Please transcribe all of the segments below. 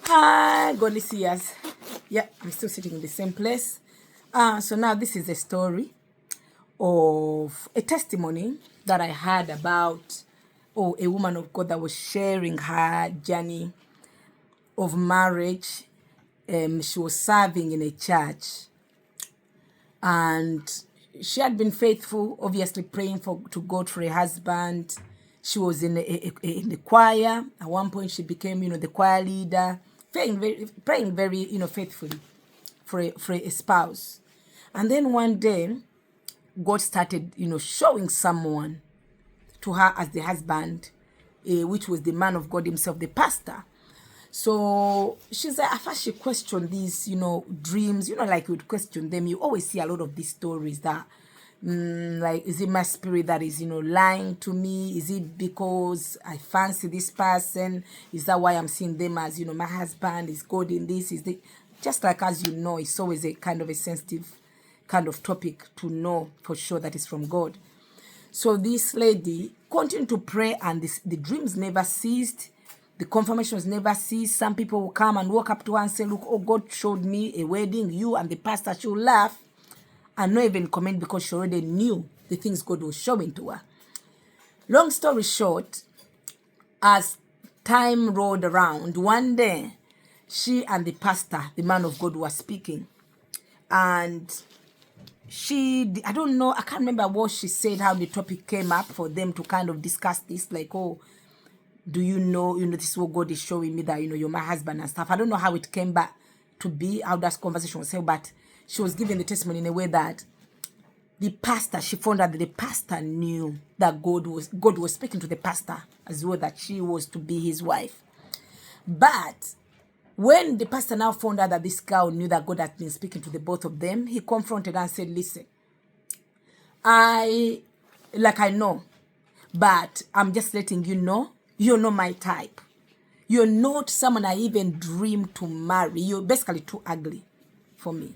Hi, godly seers. Yeah, I'm still sitting in the same place. So now this is a story of a testimony that I had about a woman of God that was sharing her journey of marriage. She was serving in a church, and she had been faithful, obviously praying to God for a husband. She was in the choir. At one point, she became, the choir leader, praying very, faithfully for a spouse. And then one day, God started, showing someone to her as the husband, which was the man of God himself, the pastor. So she's like, at first she questioned these, dreams, like you would question them. You always see a lot of these stories that, like, is it my spirit that is, lying to me? Is it because I fancy this person? Is that why I'm seeing them as, my husband? Is God in this? Is the just like, as you know, it's always a kind of a sensitive kind of topic to know for sure that it's from God. So this lady continued to pray, and the dreams never ceased. The confirmations never ceased. Some people will come and walk up to her and say, look, oh, God showed me a wedding. You and the pastor should laugh and not even comment because she already knew the things God was showing to her. Long story short, as time rolled around, one day, she and the pastor, the man of God, were speaking. And I don't know, I can't remember what she said, how the topic came up for them to kind of discuss this, like, oh, do you know, this is what God is showing me, that, you're my husband and stuff. I don't know how it came back to be, how that conversation was held, but she was giving the testimony in a way that she found out that the pastor knew that God was speaking to the pastor as well, that she was to be his wife. But when the pastor now found out that this girl knew that God had been speaking to the both of them, he confronted her and said, listen, I know, but I'm just letting you know, you're not my type. You're not someone I even dream to marry. You're basically too ugly for me.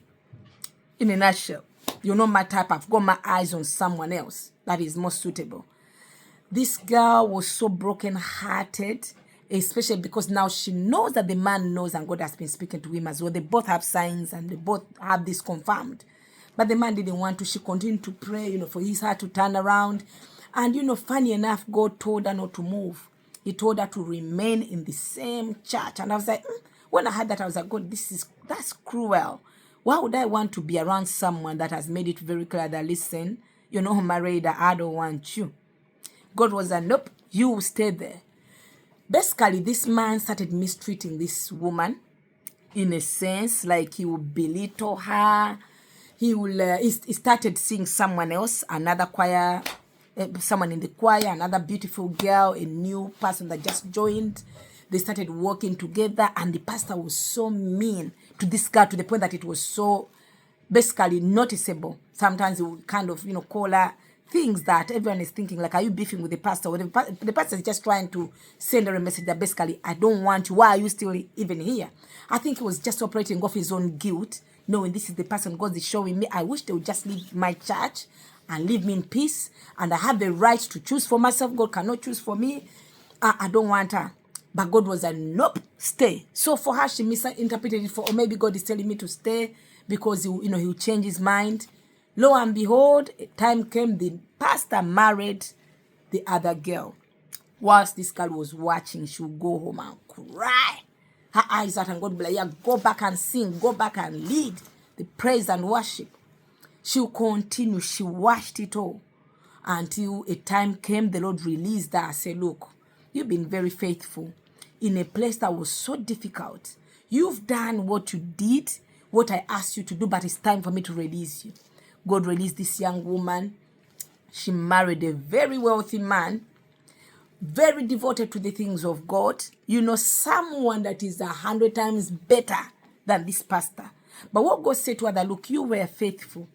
In a nutshell, you're not my type. I've got my eyes on someone else that is more suitable. This girl was so broken-hearted, especially because now she knows that the man knows and God has been speaking to him as well. They both have signs and they both have this confirmed. But the man didn't want to. She continued to pray, for his heart to turn around. And, funny enough, God told her not to move. He told her to remain in the same church. And I was like, when I heard that, I was like, God, that's cruel. Why would I want to be around someone that has made it very clear that, listen, you're not married, I don't want you. God was like, nope, you will stay there. Basically, this man started mistreating this woman in a sense, like he would belittle her. He started seeing someone else, another choir, someone in the choir, another beautiful girl, a new person that just joined. They started working together, and the pastor was so mean to this girl to the point that it was so basically noticeable. Sometimes he would kind of, call her things that everyone is thinking, like, are you beefing with the pastor? Or the pastor is just trying to send her a message that basically, I don't want you. Why are you still even here? I think he was just operating off his own guilt, knowing this is the person God is showing me. I wish they would just leave my church and leave me in peace. And I have the right to choose for myself. God cannot choose for me. I don't want her. But God was like, nope, stay. So for her, she misinterpreted it or maybe God is telling me to stay because he'll change his mind. Lo and behold, a time came, the pastor married the other girl. Whilst this girl was watching, she would go home and cry. Her eyes out, and God would be like, yeah, go back and sing, go back and lead the praise and worship. She would continue. She watched it all until a time came, the Lord released her and said, look, you've been very faithful in a place that was so difficult. You've done what you did, what I asked you to do, but it's time for me to release you. God released this young woman. She married a very wealthy man, very devoted to the things of God. Someone that is 100 times better than this pastor. But what God said to her, that, look, you were faithful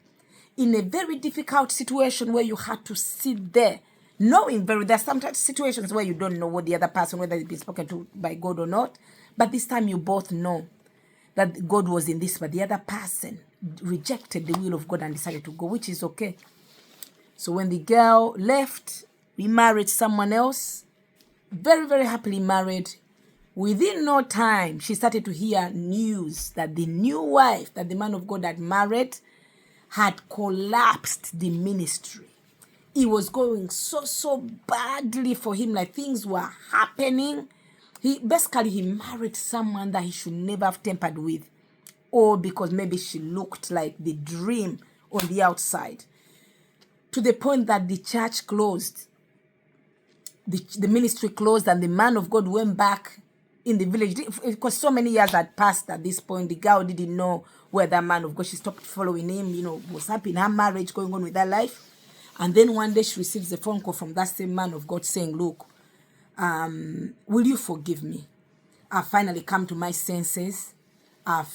in a very difficult situation where you had to sit there, knowing there's sometimes situations where you don't know what the other person, whether it's been spoken to by God or not. But this time you both know that God was in this, but the other person rejected the will of God and decided to go, which is okay. So when the girl left, remarried someone else, very, very happily married, Within no time, she started to hear news that the new wife that the man of God had married had collapsed the ministry. It was going so badly for him, like things were happening. He married someone that he should never have tempered with, or because maybe she looked like the dream on the outside, to the point that the church closed, the ministry closed, and the man of God went back in the village. Because so many years had passed at this point, the girl didn't know where that man of God, she stopped following him, was happy in her marriage, going on with her life. And then one day she receives a phone call from that same man of God saying, look, will you forgive me? I've finally come to my senses. I've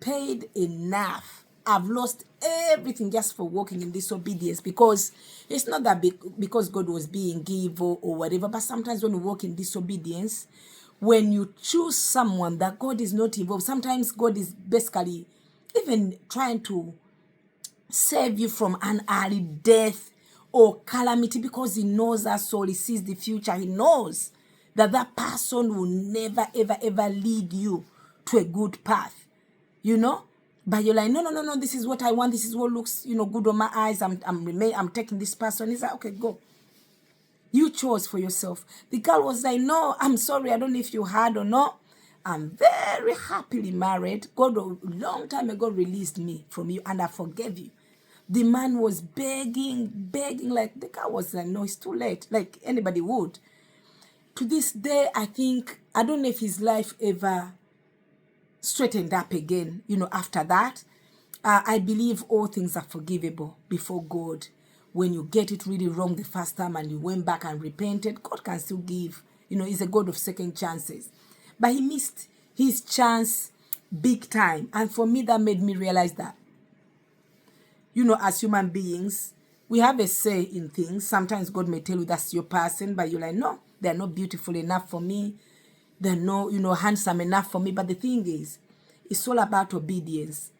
paid enough. I've lost everything just for walking in disobedience, because it's not that because God was being evil or whatever, but sometimes when you walk in disobedience, when you choose someone that God is not involved, sometimes God is basically even trying to save you from an early death or calamity, because he knows our soul, he sees the future, he knows that that person will never ever lead you to a good path, but you're like, no, this is what I want, this is what looks good on my eyes, I'm taking this person. He's like, okay, go. You chose for yourself. The girl was like, no, I'm sorry, I don't know if you heard or not, I'm very happily married. God a long time ago released me from you, and I forgave you. The man was begging, like the girl was like, no, it's too late, like anybody would. To this day, I don't know if his life ever straightened up again, after that. I believe all things are forgivable before God. When you get it really wrong the first time and you went back and repented, God can still give, he's a God of second chances. But he missed his chance big time. And for me, that made me realize that, as human beings, we have a say in things. Sometimes God may tell you that's your person, but you're like, no, they're not beautiful enough for me. They're not, handsome enough for me. But the thing is, it's all about obedience.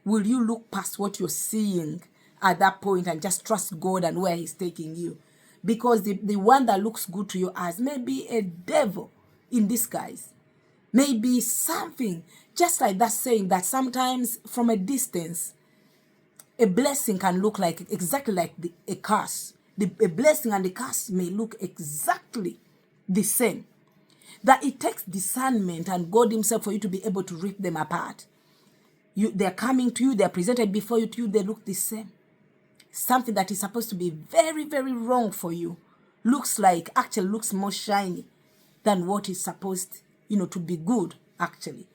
Will you look past what you're seeing at that point and just trust God and where he's taking you? Because the one that looks good to your eyes may be a devil in disguise. Maybe something, just like that saying that sometimes from a distance, a blessing can look like exactly like a curse. A blessing and the curse may look exactly the same. That it takes discernment and God himself for you to be able to rip them apart. They're coming to you, they're presented before you, to you, they look the same. Something that is supposed to be very, very wrong for you actually looks more shiny than what is supposed, to be good, actually.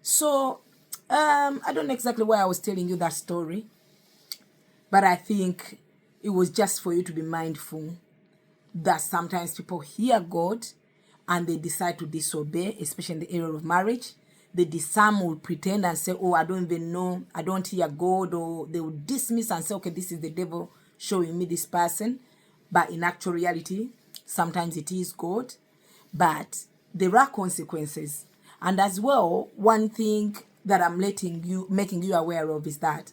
So, I don't know exactly why I was telling you that story, but I think it was just for you to be mindful that sometimes people hear God and they decide to disobey, especially in the area of marriage. Some will pretend and say, oh, I don't even know, I don't hear God, or they will dismiss and say, okay, this is the devil showing me this person. But in actual reality, sometimes it is God. But there are consequences. And as well, one thing that I'm making you aware of is that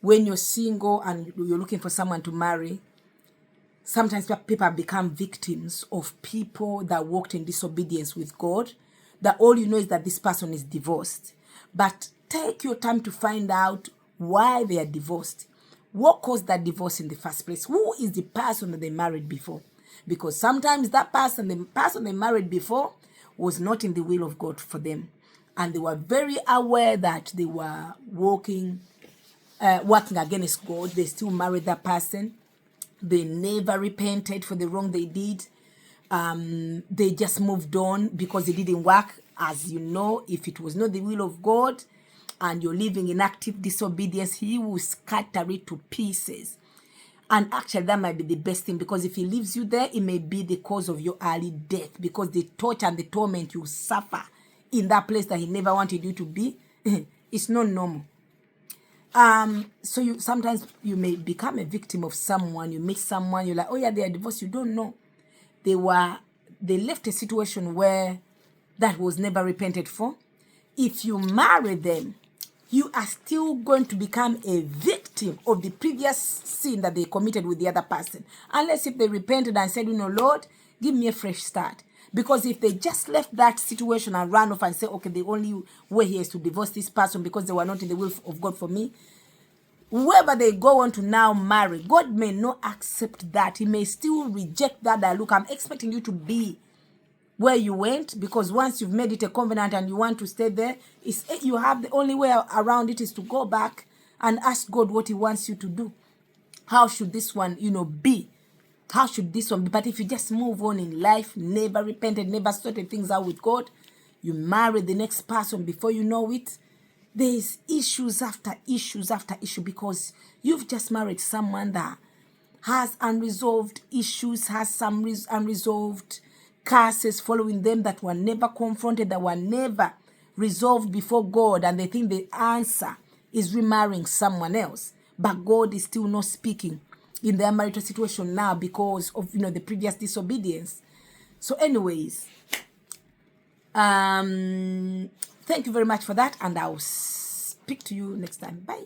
when you're single and you're looking for someone to marry, sometimes people become victims of people that walked in disobedience with God, that all you know is that this person is divorced. But take your time to find out why they are divorced. What caused that divorce in the first place? Who is the person that they married before? Because sometimes the person they married before was not in the will of God for them. And they were very aware that they were working against God. They still married that person. They never repented for the wrong they did. They just moved on because it didn't work. As you know, if it was not the will of God and you're living in active disobedience, he will scatter it to pieces. And actually, that might be the best thing, because if he leaves you there, it may be the cause of your early death, because the torture and the torment you suffer in that place that he never wanted you to be, it's not normal. So sometimes you may become a victim of someone. You meet someone, you're like, oh yeah, they are divorced. You don't know. They left a situation where that was never repented for. If you marry them, you are still going to become a victim of the previous sin that they committed with the other person. Unless if they repented and said, Lord, give me a fresh start. Because if they just left that situation and ran off and say, okay, the only way here is to divorce this person because they were not in the will of God for me, whoever they go on to now marry, God may not accept that. He may still reject that look, I'm expecting you to be where you went, because once you've made it a covenant and you want to stay there, you have the only way around it is to go back and ask God what he wants you to do. How should this one, be? How should this one be? But if you just move on in life, never repented, never sorted things out with God, you marry the next person before you know it, there's issues after issues after issue, because you've just married someone that has unresolved issues, has some unresolved curses following them that were never confronted, that were never resolved before God, and they think the answer is remarrying someone else. But God is still not speaking in their marital situation now because of the previous disobedience. So anyways, thank you very much for that, and I'll speak to you next time. Bye.